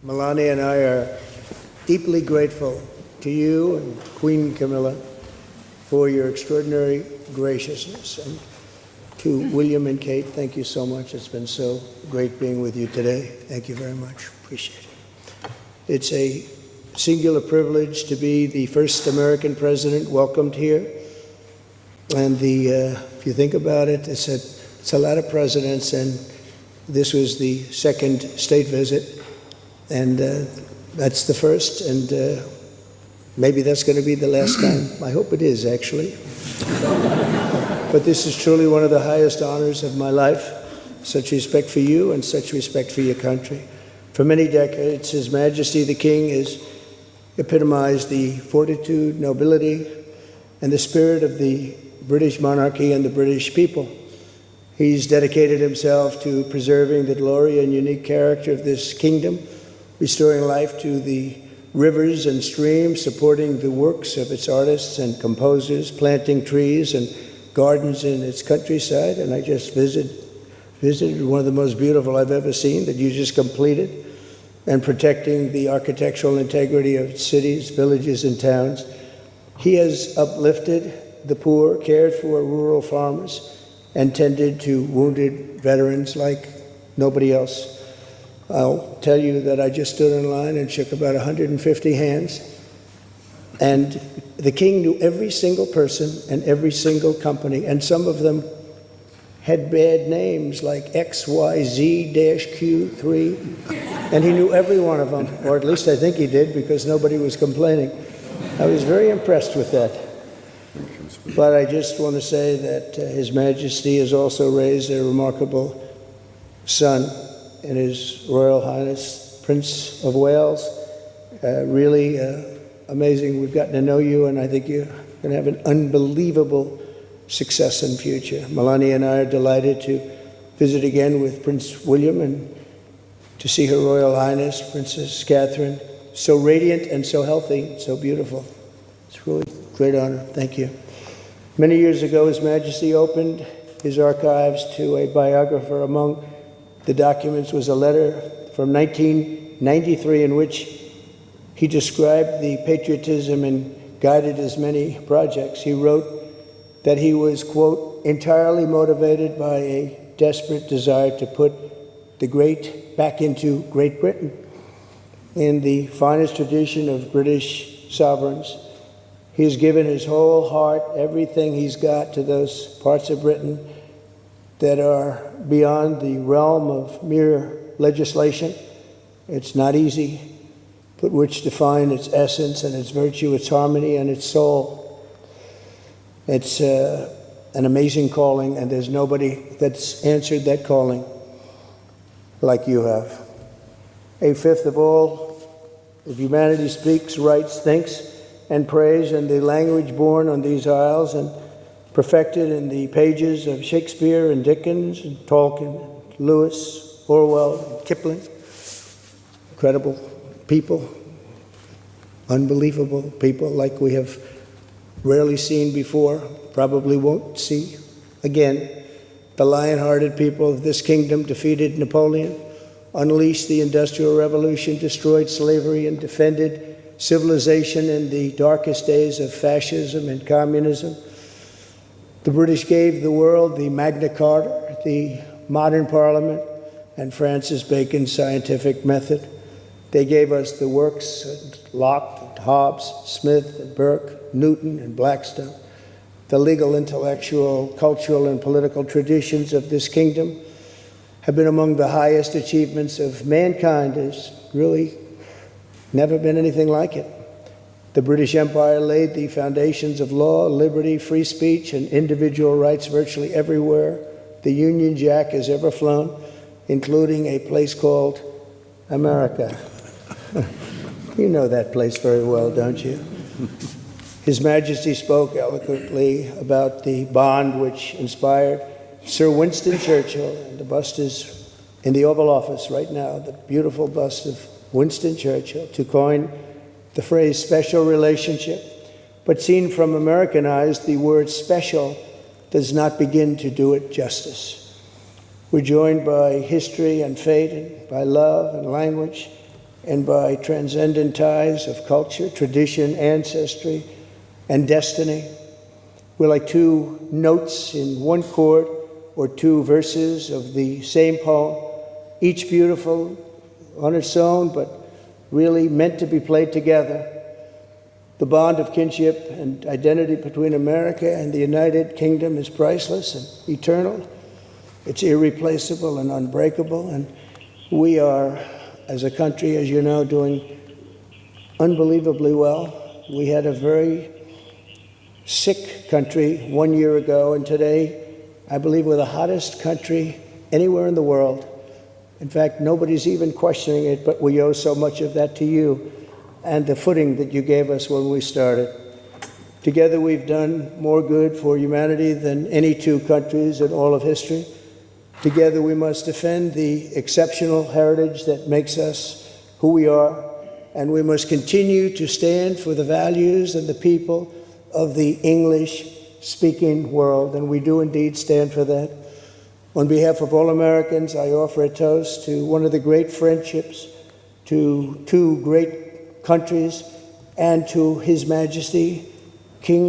Melania and I are deeply grateful to you and Queen Camilla for your extraordinary graciousness. And to William and Kate, thank you so much. It's been so great being with you today. Thank you very much. Appreciate it. It's a singular privilege to be the first American president welcomed here. And if you think about it, it's a lot of presidents, and this was the second state visit, and that's the first, and maybe that's going to be the last time. I hope it is, actually. But this is truly one of the highest honors of my life. Such respect for you and such respect for your country. For many decades, His Majesty the King has epitomized the fortitude, nobility, and the spirit of the British monarchy and the British people. He's dedicated himself to preserving the glory and unique character of this kingdom, restoring life to the rivers and streams, supporting the works of its artists and composers, planting trees and gardens in its countryside. And I just visited one of the most beautiful I've ever seen that you just completed, and protecting the architectural integrity of cities, villages, and towns. He has uplifted the poor, cared for rural farmers, and tended to wounded veterans like nobody else. I'll tell you that I just stood in line and shook about 150 hands, and the king knew every single person and every single company, and some of them had bad names like XYZ-Q3, and he knew every one of them, or at least I think he did, because nobody was complaining. I was very impressed with that. But I just want to say that His Majesty has also raised a remarkable son in His Royal Highness, Prince of Wales. Really amazing. We've gotten to know you, and I think you're going to have an unbelievable success in the future. Melania and I are delighted to visit again with Prince William and to see Her Royal Highness, Princess Catherine, so radiant and so healthy, so beautiful. It's really a great honor. Thank you. Many years ago, His Majesty opened his archives to a biographer. Among the documents was a letter from 1993 in which he described the patriotism and guided his many projects. He wrote that he was, quote, entirely motivated by a desperate desire to put the great back into Great Britain. In the finest tradition of British sovereigns, he has given his whole heart, everything he's got, to those parts of Britain that are beyond the realm of mere legislation. It's not easy, but which define its essence and its virtue, its harmony and its soul. It's an amazing calling, and there's nobody that's answered that calling like you have. A fifth of all of humanity speaks, writes, thinks, and prays in the language born on these isles and perfected in the pages of Shakespeare and Dickens and Tolkien, Lewis, Orwell, and Kipling. Incredible people, unbelievable people like we have rarely seen before, probably won't see again. The lion-hearted people of this kingdom defeated Napoleon, unleashed the Industrial Revolution, destroyed slavery, and defended civilization in the darkest days of fascism and communism. The British gave the world the Magna Carta, the modern parliament, and Francis Bacon's scientific method. They gave us the works of Locke, and Hobbes, Smith, and Burke, Newton, and Blackstone. The legal, intellectual, cultural, and political traditions of this kingdom have been among the highest achievements of mankind. There's really never been anything like it. The British Empire laid the foundations of law, liberty, free speech, and individual rights virtually everywhere the Union Jack has ever flown, including a place called America. You know that place very well, don't you? His Majesty spoke eloquently about the bond which inspired Sir Winston Churchill, and the bust is in the Oval Office right now, the beautiful bust of Winston Churchill, to coin the phrase special relationship. But seen from American eyes, the word special does not begin to do it justice. We're joined by history and fate, and by love and language, and by transcendent ties of culture, tradition, ancestry, and destiny. We're like two notes in one chord or two verses of the same poem, each beautiful on its own, but really meant to be played together. The bond of kinship and identity between America and the United Kingdom is priceless and eternal. It's irreplaceable and unbreakable, and we are, as a country, as you know, doing unbelievably well. We had a very sick country 1 year ago, and today, I believe we're the hottest country anywhere in the world. In fact, nobody's even questioning it, but we owe so much of that to you and the footing that you gave us when we started. Together, we've done more good for humanity than any two countries in all of history. Together, we must defend the exceptional heritage that makes us who we are, and we must continue to stand for the values and the people of the English-speaking world, and we do indeed stand for that. On behalf of all Americans, I offer a toast to one of the great friendships, to two great countries, and to His Majesty, King